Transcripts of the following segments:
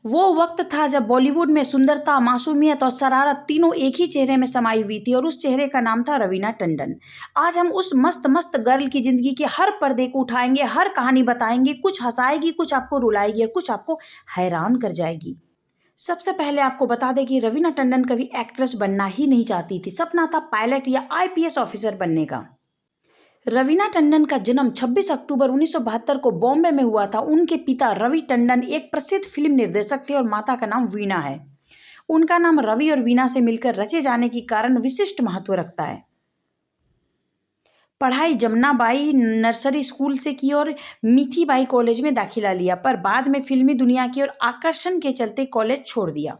वो वक्त था जब बॉलीवुड में सुंदरता, मासूमियत और शरारत तीनों एक ही चेहरे में समाई हुई थी और उस चेहरे का नाम था रवीना टंडन। आज हम उस मस्त मस्त गर्ल की जिंदगी के हर पर्दे को उठाएंगे, हर कहानी बताएंगे, कुछ हंसाएगी, कुछ आपको रुलाएगी और कुछ आपको हैरान कर जाएगी। सबसे पहले आपको बता दें कि रवीना टंडन कभी एक्ट्रेस बनना ही नहीं चाहती थी। सपना था पायलट या आईपीएस ऑफिसर बनने का। रवीना टंडन का जन्म 26 अक्टूबर 1972 को बॉम्बे में हुआ था। उनके पिता रवि टंडन एक प्रसिद्ध फिल्म निर्देशक थे और माता का नाम वीणा है। उनका नाम रवि और वीणा से मिलकर रचे जाने के कारण विशिष्ट महत्व रखता है। पढ़ाई जमनाबाई नर्सरी स्कूल से की और मिठीबाई कॉलेज में दाखिला लिया, पर बाद में फिल्मी दुनिया की ओर आकर्षण के चलते कॉलेज छोड़ दिया।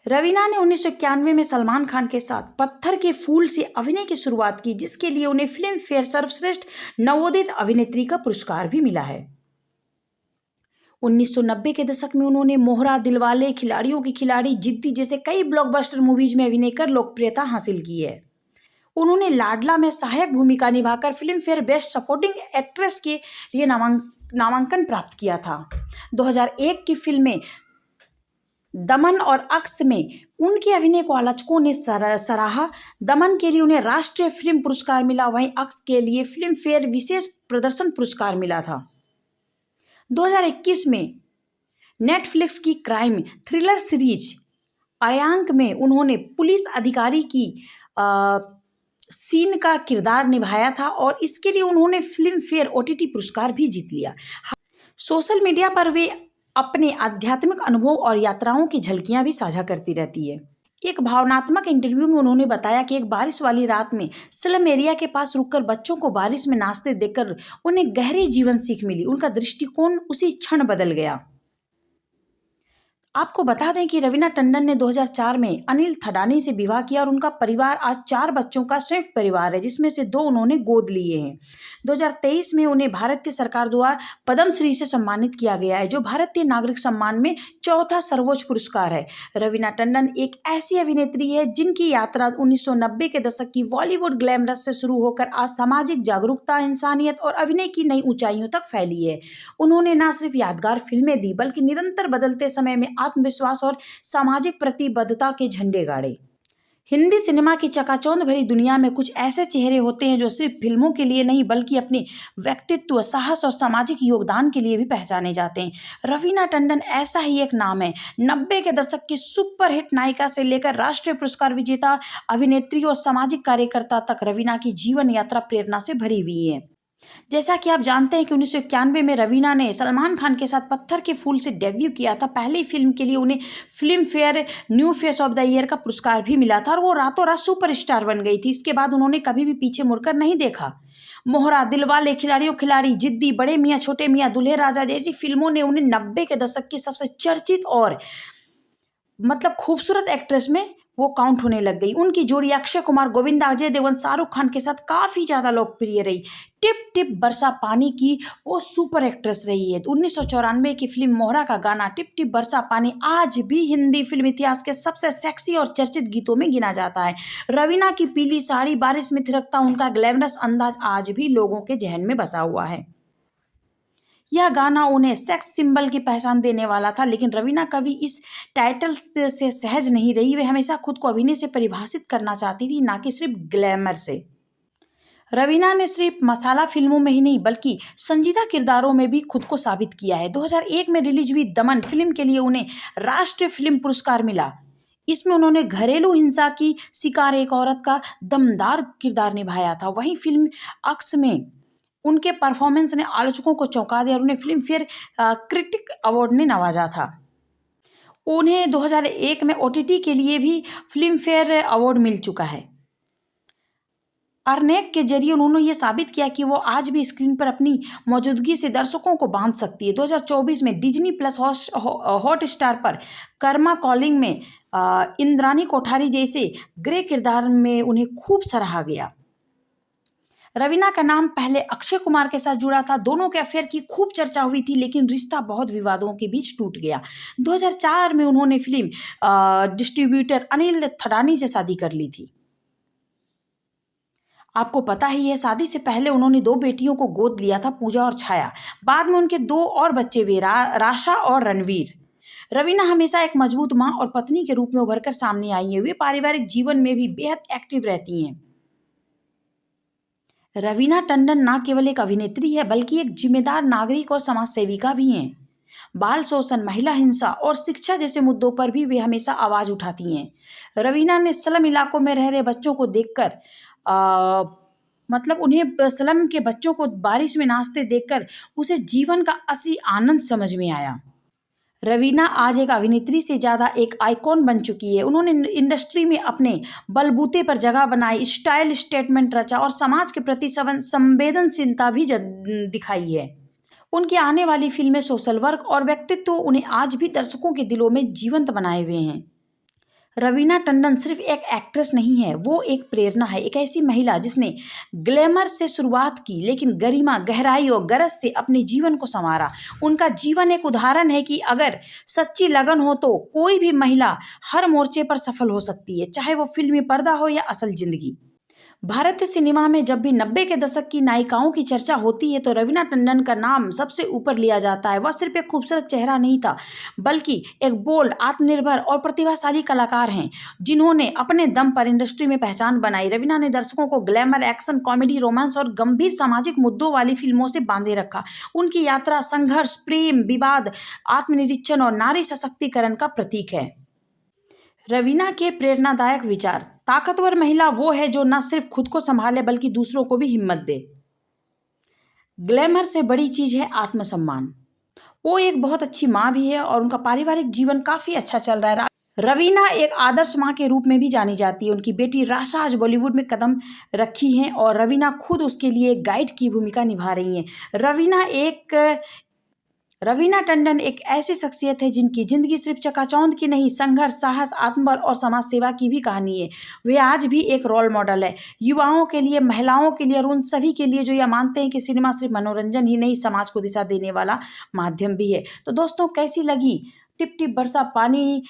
रवीना ने 1991 में सलमान खान के साथ पत्थर के फूल से अभिनय की शुरुआत की, जिसके लिए उन्हें फिल्म फेयर सर्वश्रेष्ठ नवोदित अभिनेत्री का पुरस्कार भी मिला है। 1990 के दशक में उन्होंने मोहरा, दिलवाले, खिलाड़ियों के खिलाड़ी, जिद्दी जैसे कई ब्लॉकबस्टर मूवीज में अभिनय कर लोकप्रियता हासिल की है। उन्होंने लाडला में सहायक भूमिका निभाकर Filmfare best supporting actress के लिए नामांकन प्राप्त किया था। 2001 की फिल्में दमन और अक्स में उनके अभिनय को आलोचकों ने सराहा। दमन के लिए उन्हें राष्ट्रीय फिल्म पुरस्कार मिला, वहीं अक्स के लिए फिल्म फेयर विशेष प्रदर्शन पुरस्कार मिला था। 2021 में नेटफ्लिक्स की क्राइम थ्रिलर सीरीज अरयांक में उन्होंने पुलिस अधिकारी की सीन का किरदार निभाया था और इसके लिए उन्होंने फिल्म फेयर ओटीटी पुरस्कार भी जीत लिया। सोशल मीडिया पर वे अपने आध्यात्मिक अनुभव और यात्राओं की झलकियां भी साझा करती रहती है। एक भावनात्मक इंटरव्यू में उन्होंने बताया कि एक बारिश वाली रात में स्लम एरिया के पास रुककर बच्चों को बारिश में नाचते देखकर उन्हें गहरी जीवन सीख मिली। उनका दृष्टिकोण उसी क्षण बदल गया। आपको बता दें कि रवीना टंडन ने 2004 में अनिल थडानी से विवाह किया और उनका परिवार आज 4 बच्चों का संयुक्त परिवार है, जिसमें से 2 उन्होंने गोद लिए हैं। 2023 में उन्हें भारतीय सरकार द्वारा पद्मश्री से सम्मानित किया गया है, जो भारतीय नागरिक सम्मान में चौथा सर्वोच्च पुरस्कार है। रवीना टंडन एक ऐसी अभिनेत्री है जिनकी यात्रा 1990 के दशक की बॉलीवुड ग्लैमरस से शुरू होकर आज सामाजिक जागरूकता, इंसानियत और अभिनय की नई ऊंचाइयों तक फैली है। उन्होंने न सिर्फ यादगार फिल्में दी, बल्कि निरंतर बदलते समय में आत्मविश्वास और सामाजिक प्रतिबद्धता के झंडे गाड़े। हिंदी सिनेमा की चकाचौंध भरी दुनिया में कुछ ऐसे चेहरे होते हैं जो सिर्फ फिल्मों के लिए नहीं बल्कि अपने व्यक्तित्व, साहस और सामाजिक योगदान के लिए भी पहचाने जाते हैं। रवीना टंडन ऐसा ही एक नाम है। 90 के दशक की सुपरहिट नायिका से लेकर राष्ट्रीय पुरस्कार विजेता अभिनेत्री और सामाजिक कार्यकर्ता तक रवीना की जीवन यात्रा प्रेरणा से भरी हुई है। जैसा कि आप जानते हैं कि 1991 में रवीना ने सलमान खान के साथ पत्थर के फूल से डेब्यू किया था। पहली फिल्म के लिए उन्हें film fair new face of the year का पुरस्कार भी मिला था और वो रातों रात सुपरस्टार बन गई थी। इसके बाद उन्होंने कभी भी पीछे मुड़कर नहीं देखा। मोहरा, दिलवाले, खिलाड़ियों खिलाड़ी, जिद्दी, बड़े मियाँ छोटे मियाँ, दूल्हे राजा जैसी फिल्मों ने उन्हें 90 के दशक की सबसे चर्चित और खूबसूरत एक्ट्रेस में वो काउंट होने लग गई। उनकी जोड़ी अक्षय कुमार, गोविंदा, अजय देवगन, शाहरुख खान के साथ काफी ज्यादा लोकप्रिय रही। टिप टिप बरसा पानी की वो सुपर एक्ट्रेस रही है। 1994 की फिल्म मोहरा का गाना टिप टिप बरसा पानी आज भी हिंदी फिल्म इतिहास के सबसे सेक्सी और चर्चित गीतों में गिना जाता है। रवीना की पीली साड़ी, बारिश में थिरकता उनका ग्लैमरस अंदाज आज भी लोगों के जहन में बसा हुआ है। यह गाना उन्हें सेक्स सिंबल की पहचान देने वाला था, लेकिन रवीना कभी इस टाइटल से सहज नहीं रही। वे हमेशा खुद को अभिनय से परिभाषित करना चाहती थी, ना कि सिर्फ ग्लैमर से। रवीना ने सिर्फ मसाला फिल्मों में ही नहीं बल्कि संजीदा किरदारों में भी खुद को साबित किया है। 2001 में रिलीज हुई दमन फिल्म के लिए उन्हें राष्ट्रीय फिल्म पुरस्कार मिला। इसमें उन्होंने घरेलू हिंसा की शिकार एक औरत का दमदार किरदार निभाया था। वहीं फिल्म अक्स में उनके परफॉर्मेंस ने आलोचकों को चौंका दिया और उन्हें फिल्म फेयर क्रिटिक अवार्ड ने नवाजा था। उन्हें 2001 में ओटीटी के लिए भी फिल्म फेयर अवार्ड मिल चुका है। अर्नेक के जरिए उन्होंने ये साबित किया कि वो आज भी स्क्रीन पर अपनी मौजूदगी से दर्शकों को बांध सकती है। 2024 में डिज्नी प्लस हॉटस्टार पर कर्मा कॉलिंग में इंद्रानी कोठारी जैसे ग्रे किरदार में उन्हें खूब सराहा गया। रवीना का नाम पहले अक्षय कुमार के साथ जुड़ा था। दोनों के अफेयर की खूब चर्चा हुई थी, लेकिन रिश्ता बहुत विवादों के बीच टूट गया। 2004 में उन्होंने फिल्म डिस्ट्रीब्यूटर अनिल थडानी से शादी कर ली थी। आपको पता ही है, शादी से पहले उन्होंने 2 बेटियों को गोद लिया था, पूजा और छाया। बाद में उनके 2 और बच्चे हुए, राशा और रणवीर। रवीना हमेशा एक मजबूत माँ और पत्नी के रूप में उभरकर सामने आई हैं। वे पारिवारिक जीवन में भी बेहद एक्टिव रहती हैं। रवीना टंडन न केवल एक अभिनेत्री है बल्कि एक जिम्मेदार नागरिक और समाज सेविका भी हैं। बाल शोषण, महिला हिंसा और शिक्षा जैसे मुद्दों पर भी वे हमेशा आवाज उठाती हैं। रवीना ने स्लम इलाकों में रह रहे बच्चों को देखकर मतलब उन्हें स्लम के बच्चों को बारिश में नाचते देखकर उसे जीवन का असली आनंद समझ में आया। रवीना आज एक अभिनेत्री से ज़्यादा एक आइकॉन बन चुकी है। उन्होंने इंडस्ट्री में अपने बलबूते पर जगह बनाई, स्टाइल स्टेटमेंट रचा और समाज के प्रति संवेदनशीलता भी दिखाई है। उनकी आने वाली फिल्में, सोशल वर्क और व्यक्तित्व उन्हें आज भी दर्शकों के दिलों में जीवंत बनाए हुए हैं। रवीना टंडन सिर्फ एक एक्ट्रेस नहीं है, वो एक प्रेरणा है। एक ऐसी महिला जिसने ग्लैमर से शुरुआत की लेकिन गरिमा, गहराई और गरज से अपने जीवन को संवारा। उनका जीवन एक उदाहरण है कि अगर सच्ची लगन हो तो कोई भी महिला हर मोर्चे पर सफल हो सकती है, चाहे वो फिल्मी पर्दा हो या असल जिंदगी। भारतीय सिनेमा में जब भी 90 के दशक की नायिकाओं की चर्चा होती है तो रवीना टंडन का नाम सबसे ऊपर लिया जाता है। वह सिर्फ एक खूबसूरत चेहरा नहीं था बल्कि एक बोल्ड, आत्मनिर्भर और प्रतिभाशाली कलाकार हैं जिन्होंने अपने दम पर इंडस्ट्री में पहचान बनाई। रवीना ने दर्शकों को ग्लैमर, एक्शन, कॉमेडी, रोमांस और गंभीर सामाजिक मुद्दों वाली फिल्मों से बांधे रखा। उनकी यात्रा संघर्ष, प्रेम, विवाद, आत्मनिरीक्षण और नारी सशक्तिकरण का प्रतीक है। रवीना के प्रेरणादायक विचार। ताकतवर महिला वो है जो न सिर्फ खुद को संभाले बल्कि दूसरों को भी हिम्मत दे। ग्लैमर से बड़ी चीज है आत्मसम्मान। वो एक बहुत अच्छी माँ भी है और उनका पारिवारिक जीवन काफी अच्छा चल रहा है। रवीना एक आदर्श माँ के रूप में भी जानी जाती है। उनकी बेटी राशा आज बॉलीवुड में कदम रखी हैं और रवीना खुद उसके लिए एक गाइड की भूमिका निभा रही हैं। रवीना टंडन एक ऐसी शख्सियत है जिनकी जिंदगी सिर्फ चकाचौंध की नहीं, संघर्ष, साहस, आत्मबल और समाज सेवा की भी कहानी है। वे आज भी एक रोल मॉडल है युवाओं के लिए, महिलाओं के लिए और उन सभी के लिए जो यह मानते हैं कि सिनेमा सिर्फ मनोरंजन ही नहीं, समाज को दिशा देने वाला माध्यम भी है। तो दोस्तों, कैसी लगी टिप टिप बरसा पानी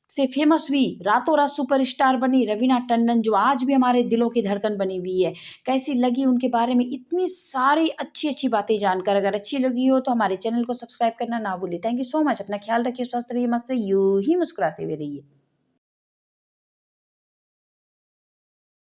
से फेमस हुई, रातों रात सुपरस्टार बनी रवीना टंडन, जो आज भी हमारे दिलों की धड़कन बनी हुई है। कैसी लगी उनके बारे में इतनी सारी अच्छी अच्छी बातें जानकर? अगर अच्छी लगी हो तो हमारे चैनल को सब्सक्राइब करना ना भूलिए। Thank you so much. अपना ख्याल रखिए, स्वस्थ रहिए, मस्त रहिए, यूं ही मुस्कुराते हुए रहिए।